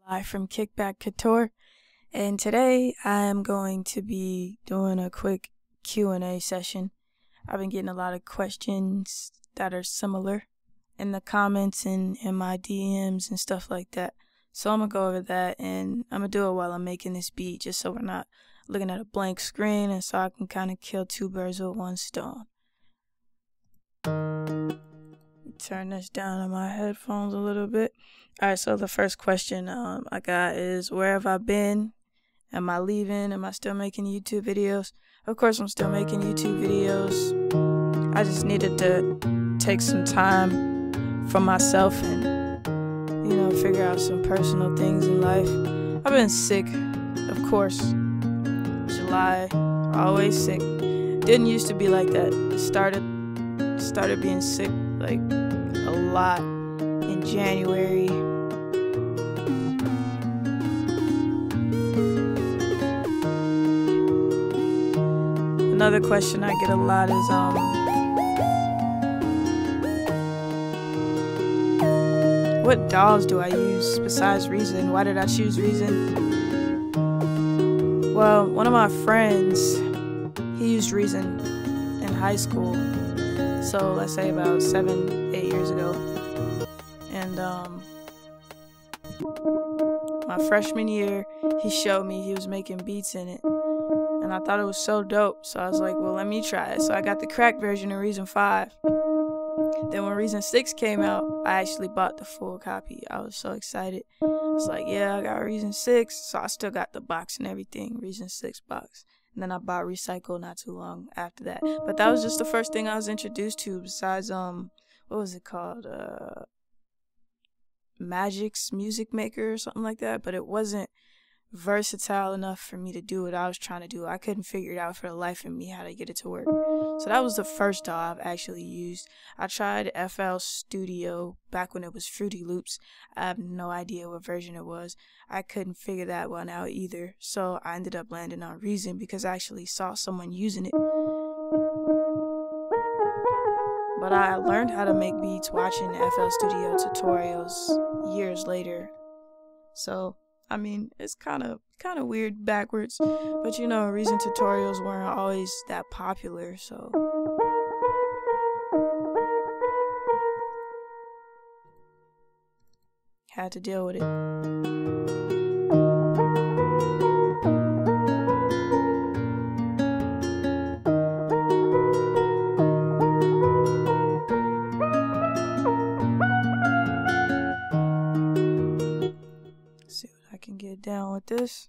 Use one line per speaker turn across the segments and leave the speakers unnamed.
Live from Kickback Couture, and today I am going to be doing a quick Q&A session. I've been getting a lot of questions that are similar in the comments and in my DMs and stuff like that. So I'm going to go over that, and I'm going to do it while I'm making this beat, just so we're not looking at a blank screen, and so I can kind of kill two birds with one stone. Turn this down on my headphones a little bit. Alright, so the first question I got is, where have I been? Am I leaving? Am I still making YouTube videos? Of course I'm still making YouTube videos. I just needed to take some time for myself and, figure out some personal things in life. I've been sick, of course. July, always sick. Didn't used to be like that. Started being sick like a lot in January. Another question I get a lot is what dolls do I use besides Reason? Why did I choose Reason? Well, one of my friends, he used Reason in high school. So let's say about 7-8 years ago, and my freshman year he showed me he was making beats in it, and I thought it was so dope, so I was like, well, let me try it. So I got the cracked version of Reason 5. Then when Reason 6 came out, I actually bought the full copy. I was so excited. I was like, yeah, I got Reason 6, so I still got the box and everything, Reason 6 box. And then I bought Recycle not too long after that. But that was just the first thing I was introduced to besides, what was it called? Magic's Music Maker or something like that. But it wasn't versatile enough for me to do what I was trying to do. I couldn't figure it out for the life of me how to get it to work. So that was the first DAW I've actually used. I tried FL Studio back when it was Fruity Loops. I have no idea what version it was. I couldn't figure that one out either. So I ended up landing on Reason because I actually saw someone using it. But I learned how to make beats watching FL Studio tutorials years later. So I mean, it's kind of weird backwards, but Reason tutorials weren't always that popular, so had to deal with it. Can get down with this.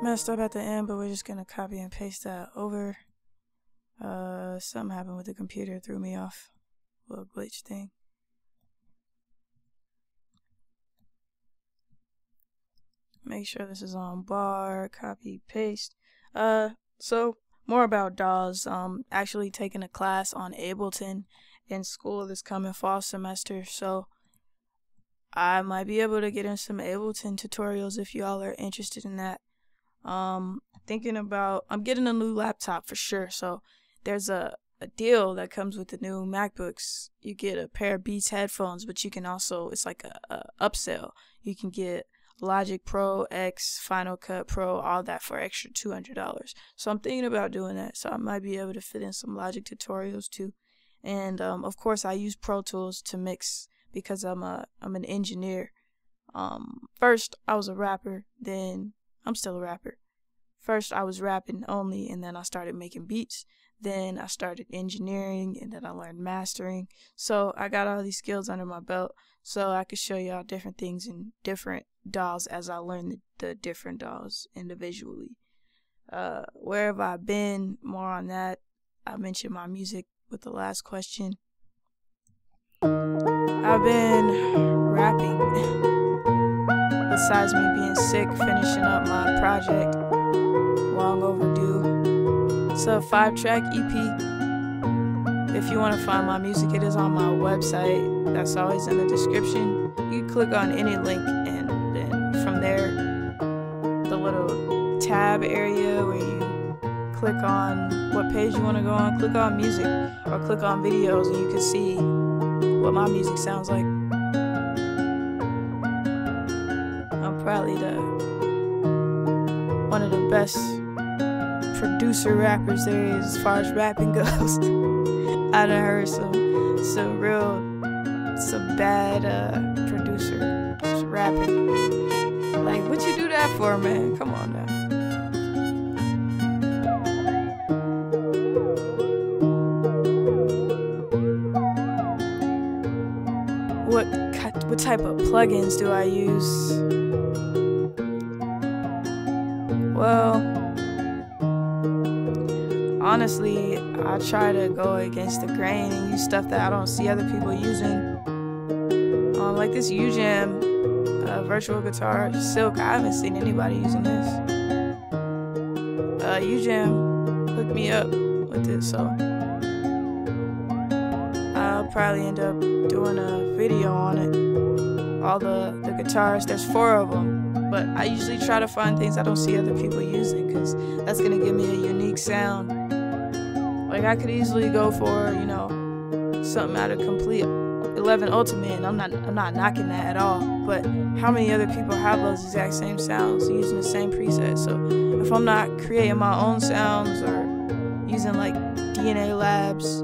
Messed up at the end, but we're just gonna copy and paste that over. Something happened with the computer, threw me off. A little glitch thing. Make sure this is on bar, copy, paste. So more about DAWs. Actually taking a class on Ableton in school this coming fall semester, so I might be able to get in some Ableton tutorials if y'all are interested in that. Thinking about, I'm getting a new laptop for sure, so there's a deal that comes with the new MacBooks. You get a pair of Beats headphones, but you can also, it's like a upsell. You can get Logic Pro X, Final Cut Pro, all that for extra $200. So I'm thinking about doing that. So I might be able to fit in some Logic tutorials too. And of course I use Pro Tools to mix because I'm an engineer. First I was a rapper, then I'm still a rapper. First I was rapping only, and then I started making beats. Then I started engineering, and then I learned mastering. So I got all these skills under my belt, so I could show y'all different things in different DAWs as I learn the different DAWs individually. Where have I been? More on that. I mentioned my music with the last question. I've been rapping. Besides me being sick, finishing up my project, long overdue. It's a 5-track EP. If you want to find my music, it is on my website. That's always in the description. You can click on any link and then tab area where you click on what page you want to go on, click on music, or click on videos, and you can see what my music sounds like. I'm probably one of the best producer rappers there is as far as rapping goes. I done heard some bad producers rapping. Like, what you do that for, man? Come on now. What type of plugins do I use? Well, honestly, I try to go against the grain and use stuff that I don't see other people using. Like this UJam virtual guitar, Silk. I haven't seen anybody using this. UJam hooked me up with this, so I'll probably end up doing a video on it. All the guitars, there's 4 of them, but I usually try to find things I don't see other people using, because that's gonna give me a unique sound. Like, I could easily go for, you know, something out of Complete 11 Ultimate, and I'm not knocking that at all, but how many other people have those exact same sounds using the same preset? So if I'm not creating my own sounds or using like DNA Labs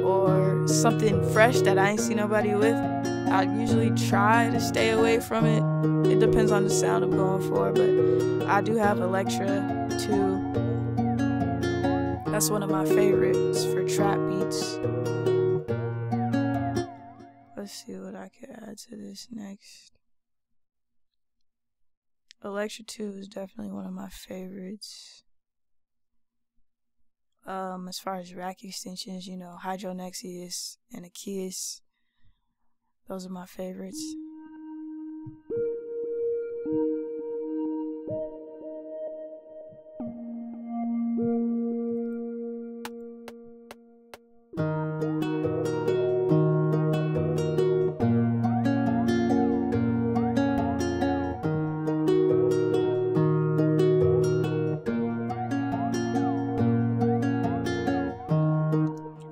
or something fresh that I ain't see nobody with, I usually try to stay away from it. It depends on the sound I'm going for, but I do have Electra too. That's one of my favorites for trap beats. Let's see what I could add to this next. Electra 2 is definitely one of my favorites. As far as rack extensions, you know, Hydronexius and Achaeus, those are my favorites.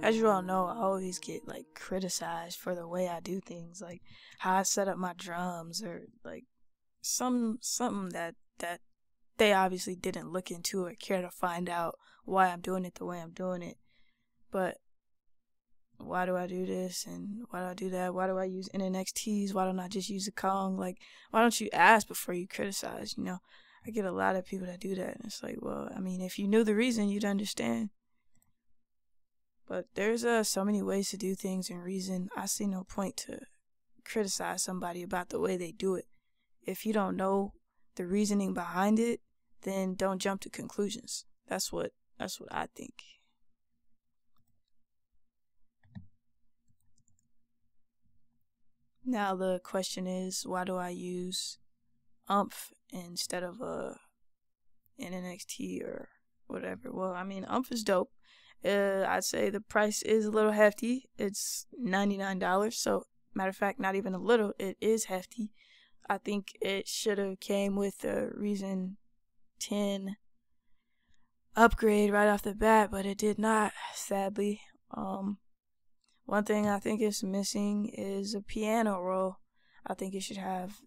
As you all know, I always get like criticized for the way I do things, like how I set up my drums, or like something that they obviously didn't look into or care to find out why I'm doing it the way I'm doing it. But why do I do this and why do I do that? Why do I use NNXTs? Why don't I just use a Kong? Like, why don't you ask before you criticize? You know, I get a lot of people that do that, and it's like, well, I mean, if you knew the reason, you'd understand. But there's so many ways to do things and reason. I see no point to criticize somebody about the way they do it. If you don't know the reasoning behind it, then don't jump to conclusions. That's what I think. Now the question is, why do I use UMF instead of a NNXT or whatever? Well, I mean, UMF is dope. I'd say the price is a little hefty. It's $99. So, matter of fact, not even a little. It is hefty. I think it should have came with a Reason 10 upgrade right off the bat, but it did not, sadly. One thing I think is missing is a piano roll. I think it should have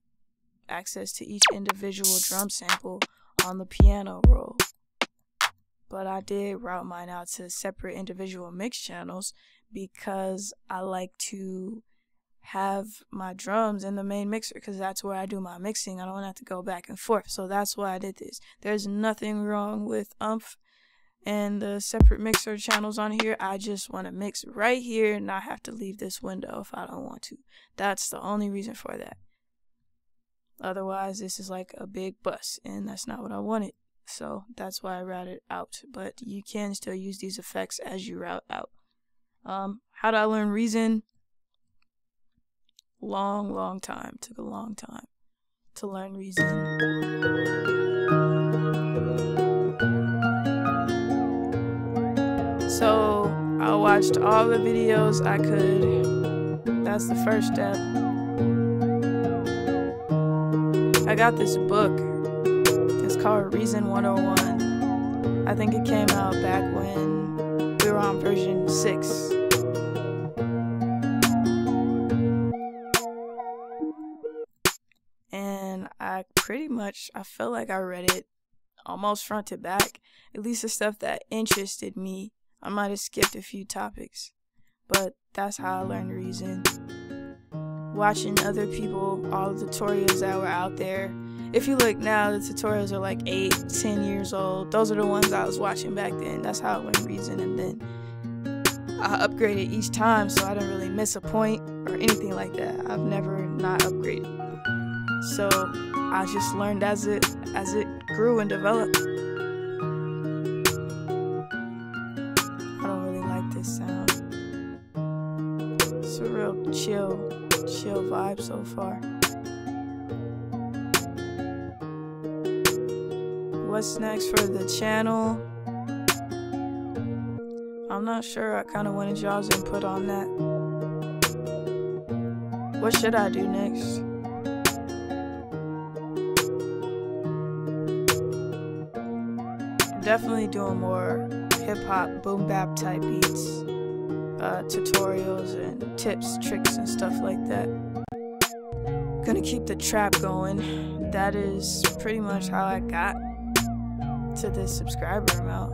access to each individual drum sample on the piano roll. But I did route mine out to separate individual mix channels because I like to have my drums in the main mixer, because that's where I do my mixing. I don't have to go back and forth. So that's why I did this. There's nothing wrong with UMF and the separate mixer channels on here. I just want to mix right here and not have to leave this window if I don't want to. That's the only reason for that. Otherwise, this is like a big bus, and that's not what I wanted. So that's why I routed out. But you can still use these effects as you route out. How did I learn Reason? Long time. Took a long time to learn Reason. So I watched all the videos I could. That's the first step. I got this book. It's called Reason 101. I think it came out back when we were on version 6. And I felt like I read it almost front to back. At least the stuff that interested me. I might have skipped a few topics, but that's how I learned Reason. Watching other people, all the tutorials that were out there. If you look now, the tutorials are like 8, 10 years old. Those are the ones I was watching back then. That's how I learned Reason, and then I upgraded each time, so I didn't really miss a point or anything like that. I've never not upgraded. So I just learned as it grew and developed. I don't really like this sound. It's a real chill vibe so far. What's next for the channel? I'm not sure. I kind of wanted y'all's input on that. What should I do next? Definitely doing more hip-hop, boom-bap type beats, tutorials and tips, tricks, and stuff like that. Gonna keep the trap going. That is pretty much how I got to this subscriber amount.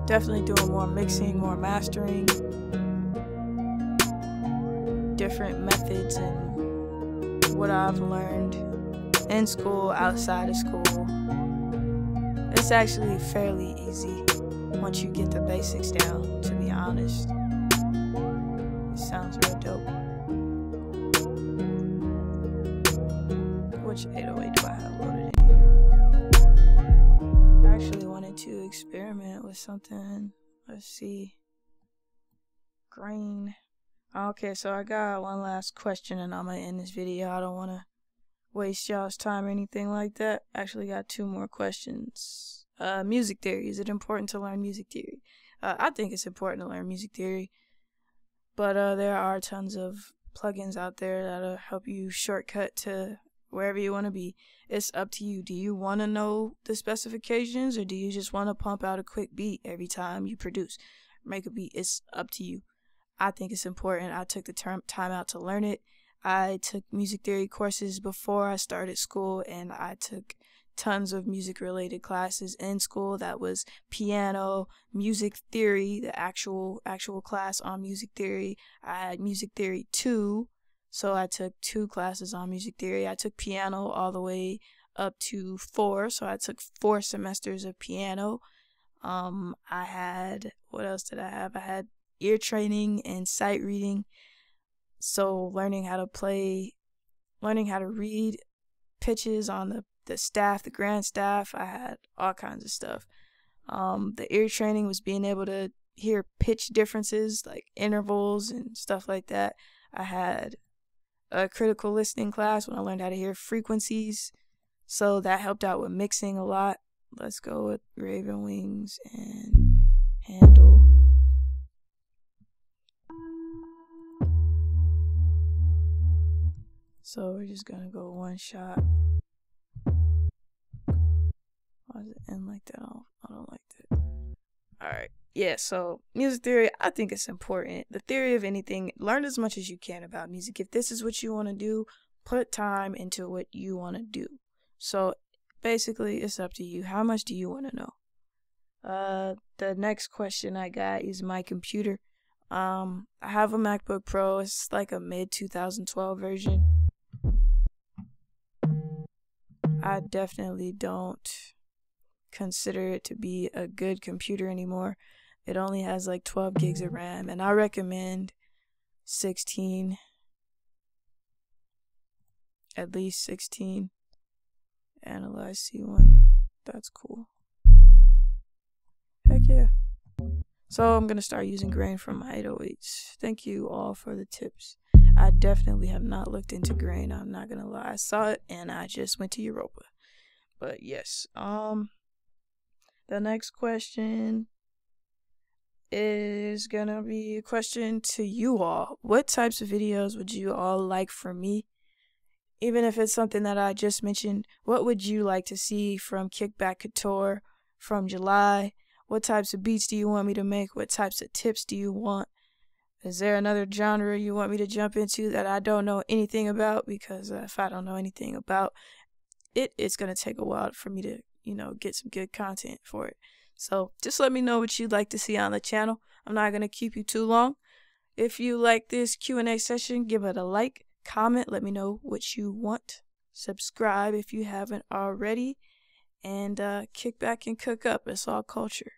Definitely doing more mixing, more mastering, different methods and what I've learned in school, outside of school. It's actually fairly easy once you get the basics down, to be honest. It sounds real dope. Which 808 do I have loaded in here? I actually wanted to experiment with something. Let's see. Grain. Okay, so I got one last question and I'm gonna end this video. I don't want to waste y'all's time or anything like that. Actually got 2 more questions. Music theory. Is it important to learn music theory? I think it's important to learn music theory, but there are tons of plugins out there that'll help you shortcut to wherever you want to be. It's up to you. Do you want to know the specifications, or do you just want to pump out a quick beat every time you make a beat? It's up to you. I think it's important. I took the time out to learn it. I took music theory courses before I started school, and I took tons of music related classes in school. That was piano, music theory, the actual class on music theory. I had music theory 2, so I took 2 classes on music theory. I took piano all the way up to 4, so I took 4 semesters of piano. I had, what else did I have? I had ear training and sight reading. So learning how to read pitches on the staff, the grand staff. I had all kinds of stuff. The ear training was being able to hear pitch differences, like intervals and stuff like that. I had a critical listening class when I learned how to hear frequencies. So that helped out with mixing a lot. Let's go with Raven Wings and Handle. So we're just gonna go one shot. Why does it end like that? I don't like that. Alright. Yeah, so music theory, I think it's important. The theory of anything, learn as much as you can about music. If this is what you want to do, put time into what you want to do. So basically, it's up to you. How much do you want to know? The next question I got is my computer. I have a MacBook Pro. It's like a mid 2012 version. I definitely don't consider it to be a good computer anymore. It only has like 12 gigs of RAM, and I recommend 16, at least 16. Analyze C1. That's cool. Heck yeah. So I'm gonna start using grain from my 808s. Thank you all for the tips. I definitely have not looked into grain. I'm not gonna lie. I saw it and I just went to Europa. But yes, the The next question is gonna be a question to you all. What types of videos would you all like from me? Even if it's something that I just mentioned, what would you like to see from Kickback Couture from July? What types of beats do you want me to make? What types of tips do you want? Is there another genre you want me to jump into that I don't know anything about? Because if I don't know anything about it, it's going to take a while for me to, get some good content for it. So just let me know what you'd like to see on the channel. I'm not going to keep you too long. If you like this Q&A session, give it a like, comment, let me know what you want. Subscribe if you haven't already. And kick back and cook up. It's all culture.